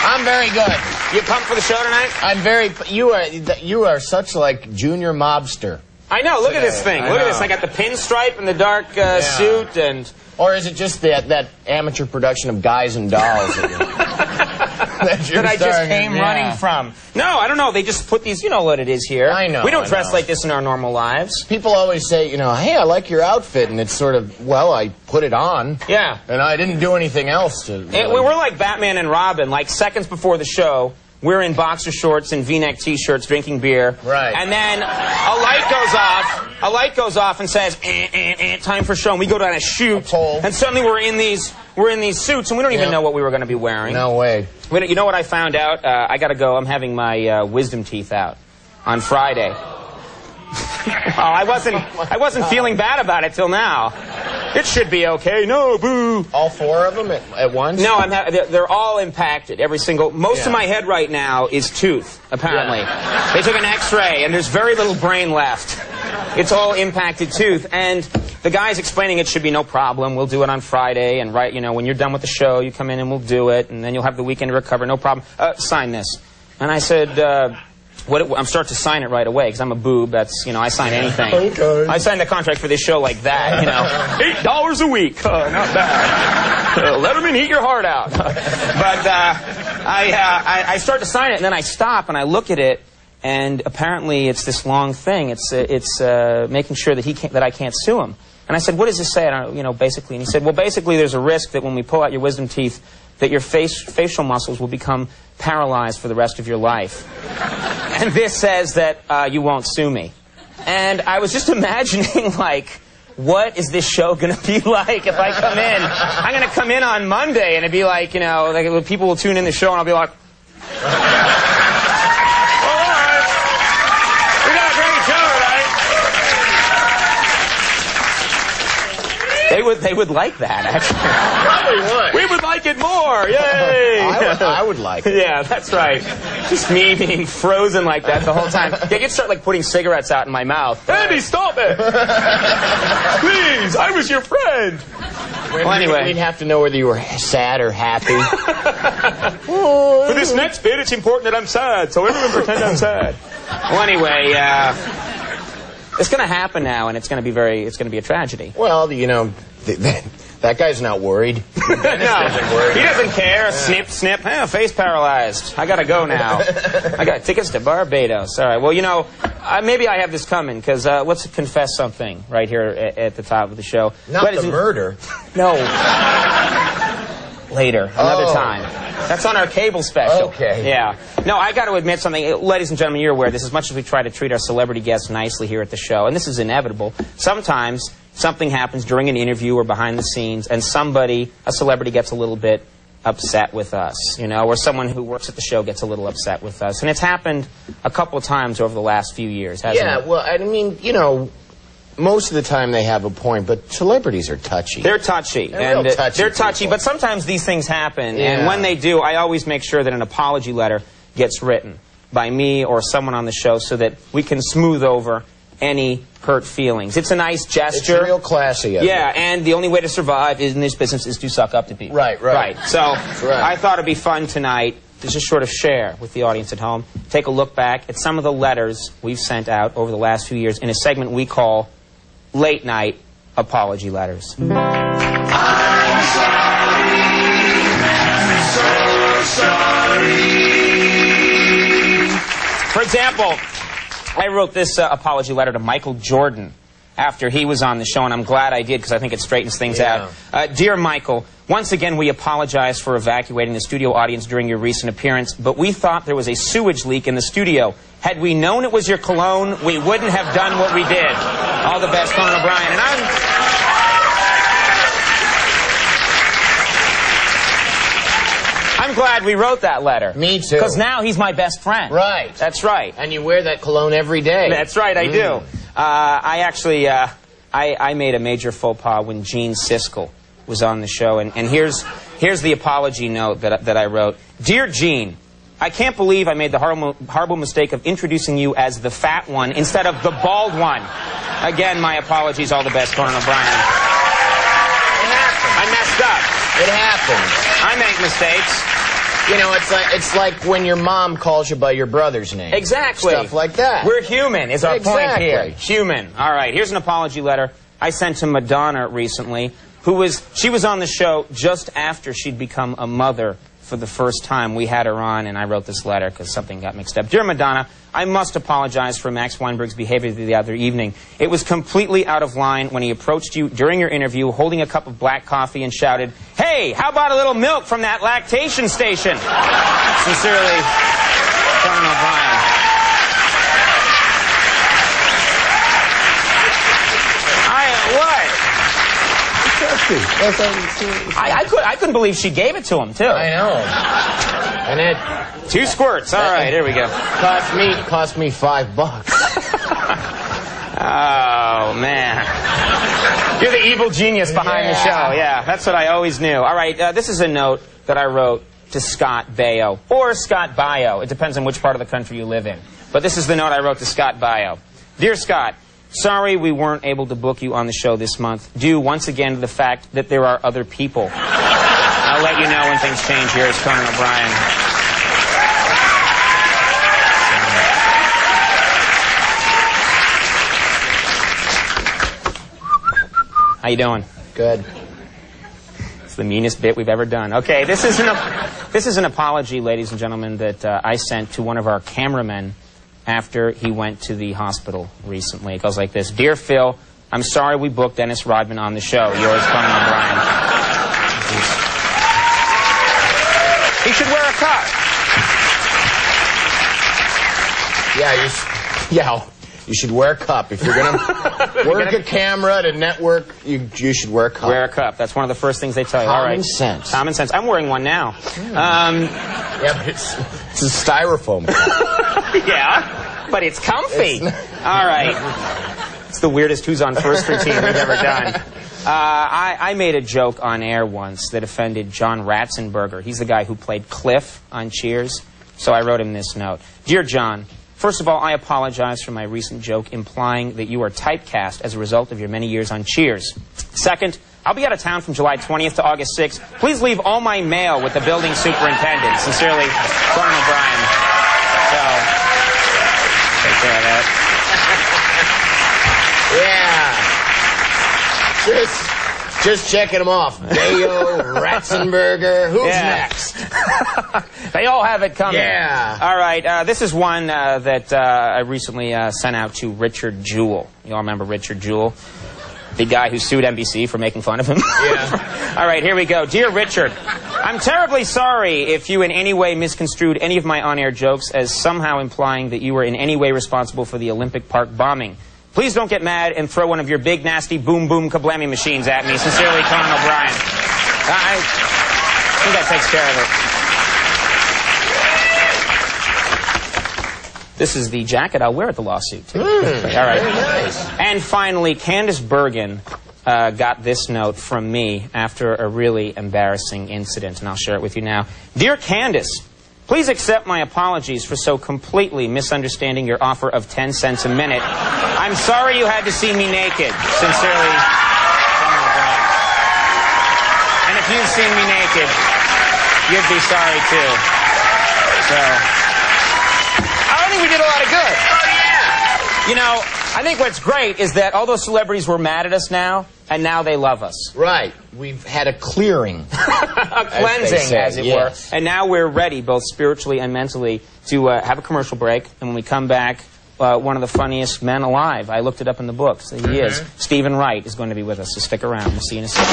I'm very good. You pumped for the show tonight? I'm very. You are such like junior mobster. I know. Look at this thing. Look at this. I got the pinstripe and the dark suit, and. Or is it just that amateur production of Guys and Dolls that I just came running from? No, I don't know. They just put these. You know what it is here. I know. We don't dress like this in our normal lives. People always say, hey, I like your outfit, and it's sort of, well, I put it on. Yeah. And I didn't do anything else to. Really... We're like Batman and Robin. Like seconds before the show, we're in boxer shorts and V-neck T-shirts, drinking beer. Right. And then a light goes off. A light goes off and says, time for show. And we go down a shoot. And suddenly we're in these suits, and we don't even know what we were going to be wearing. No way. You know what I found out? I got to go. I'm having my wisdom teeth out on Friday. I wasn't feeling bad about it till now. It should be okay. No, boo. All four of them at once? No, they're all impacted. Every single. Most of my head right now is tooth. Apparently, they took an X-ray and there's very little brain left. It's all impacted tooth, and the guy's explaining it should be no problem. We'll do it on Friday, and when you're done with the show, you come in and we'll do it, and then you'll have the weekend to recover. No problem. Sign this. And I said, I'm starting to sign it right away because I'm a boob. That's I sign anything. Okay. I signed the contract for this show like that. $8 a week. Not bad. Letterman, eat your heart out. But I start to sign it, and then I stop and I look at it. And apparently it's this long thing. It's making sure that I can't sue him. And I said, what does this say? Basically. And he said, well, basically there's a risk that when we pull out your wisdom teeth, that your facial muscles will become paralyzed for the rest of your life. And this says that you won't sue me. And I was just imagining, what is this show going to be like if I come in? I'm going to come in on Monday, and it'd be like, people will tune in the show, and I'll be like... They would like that, actually. Probably would. We would like it more. Yay! I would like it. Yeah, that's right. Just me being frozen like that the whole time. You'd start putting cigarettes out in my mouth. Andy, stop it! Please, I was your friend. Well, anyway, we'd have to know whether you were sad or happy. For this next bit, it's important that I'm sad, so everyone pretend I'm sad. Well, anyway, it's going to happen now, and it's going to be a tragedy. Well, that guy's not worried. No, he doesn't care. Snip, snip. Face paralyzed. I got to go now. I got tickets to Barbados. All right. Well, maybe I have this coming, because let's confess something right here at the top of the show. Not the murder. No. Later, another time. That's on our cable special. Okay. Yeah. No, I got to admit something. Ladies and gentlemen, you're aware of this. As much as we try to treat our celebrity guests nicely here at the show, and this is inevitable, sometimes something happens during an interview or behind the scenes, and a celebrity gets a little bit upset with us, or someone who works at the show gets a little upset with us. And it's happened a couple of times over the last few years, hasn't it? Yeah, well, I mean, most of the time they have a point, but celebrities are touchy. They're touchy. They're touchy, but sometimes these things happen, and when they do, I always make sure that an apology letter gets written by me or someone on the show so that we can smooth over any hurt feelings. It's a nice gesture. It's real classy. Yeah, and the only way to survive in this business is to suck up to people. Right. So I thought it'd be fun tonight to just sort of share with the audience at home, take a look back at some of the letters we've sent out over the last few years in a segment we call Late Night Apology Letters. I'm so sorry. For example, I wrote this apology letter to Michael Jordan after he was on the show, and I'm glad I did because I think it straightens things out. Dear Michael, once again we apologize for evacuating the studio audience during your recent appearance, but we thought there was a sewage leak in the studio. Had we known it was your cologne, we wouldn't have done what we did. All the best, Conan O'Brien. And I'm glad we wrote that letter. Me too. Because now he's my best friend. Right. That's right. And you wear that cologne every day. That's right, I do. I actually, I made a major faux pas when Gene Siskel was on the show. And here's the apology note that I wrote. Dear Gene, I can't believe I made the horrible mistake of introducing you as the fat one instead of the bald one. Again, my apologies. All the best, Conan O'Brien. It happens. I messed up. It happens. I make mistakes. You know, it's like when your mom calls you by your brother's name. Exactly. Stuff like that. We're human, is our point here. Exactly. Human. All right, here's an apology letter I sent to Madonna recently, she was on the show just after she'd become a mother for the first time. We had her on, and I wrote this letter because something got mixed up. Dear Madonna, I must apologize for Max Weinberg's behavior the other evening. It was completely out of line when he approached you during your interview holding a cup of black coffee and shouted, "Hey, how about a little milk from that lactation station?" Sincerely, Conan O'Brien. I couldn't believe she gave it to him, too. I know. And it... 2 squirts. All right, here we go. Cost me $5. Oh, man. You're the evil genius behind the show. Yeah, that's what I always knew. All right, this is a note that I wrote to Scott Baio. Or Scott Baio. It depends on which part of the country you live in. But this is the note I wrote to Scott Baio. Dear Scott, sorry we weren't able to book you on the show this month, due once again to the fact that there are other people. I'll let you know when things change. Here is Conan O'Brien. How you doing? Good. It's the meanest bit we've ever done. Okay, this is an apology, ladies and gentlemen, that I sent to one of our cameramen after he went to the hospital recently. It goes like this. Dear Phil, I'm sorry we booked Dennis Rodman on the show. Yours, Conan O'Brien. He should wear a cup. You should wear a cup. If you're going to work a camera to network, you should wear a cup. Wear a cup. That's one of the first things they tell you. All right. Common sense. Common sense. I'm wearing one now. Yeah, but it's a styrofoam cup. Yeah, but it's comfy. All right. It's the weirdest Who's on First routine we've ever done. I made a joke on air once that offended John Ratzenberger. He's the guy who played Cliff on Cheers. So I wrote him this note. Dear John, first of all, I apologize for my recent joke implying that you are typecast as a result of your many years on Cheers. Second, I'll be out of town from July 20th to August 6th. Please leave all my mail with the building superintendent. Sincerely, Conan O'Brien. So, take care of that. Yeah. Just checking them off. Baio, Ratzenberger. Who's next? They all have it coming. Yeah. All right. This is one that I recently sent out to Richard Jewell. You all remember Richard Jewell? The guy who sued NBC for making fun of him? Yeah. All right, here we go. Dear Richard, I'm terribly sorry if you in any way misconstrued any of my on-air jokes as somehow implying that you were in any way responsible for the Olympic Park bombing. Please don't get mad and throw one of your big, nasty boom-boom kablammy machines at me. Sincerely, Conan O'Brien. I think that takes care of it. This is the jacket I'll wear at the lawsuit, too. All right. Very nice. And finally, Candace Bergen got this note from me after a really embarrassing incident, and I'll share it with you now. Dear Candace, please accept my apologies for so completely misunderstanding your offer of 10 cents a minute. I'm sorry you had to see me naked. Sincerely, Conan O'Brien. And if you've seen me naked, you'd be sorry, too. So, I think we did a lot of good. Oh, yeah. You know, I think what's great is that all those celebrities were mad at us now, and now they love us. Right. We've had a clearing. A cleansing, as it were. And now we're ready, both spiritually and mentally, to have a commercial break. And when we come back, one of the funniest men alive. I looked it up in the books. He is. Stephen Wright is going to be with us, so stick around. We'll see you in a second.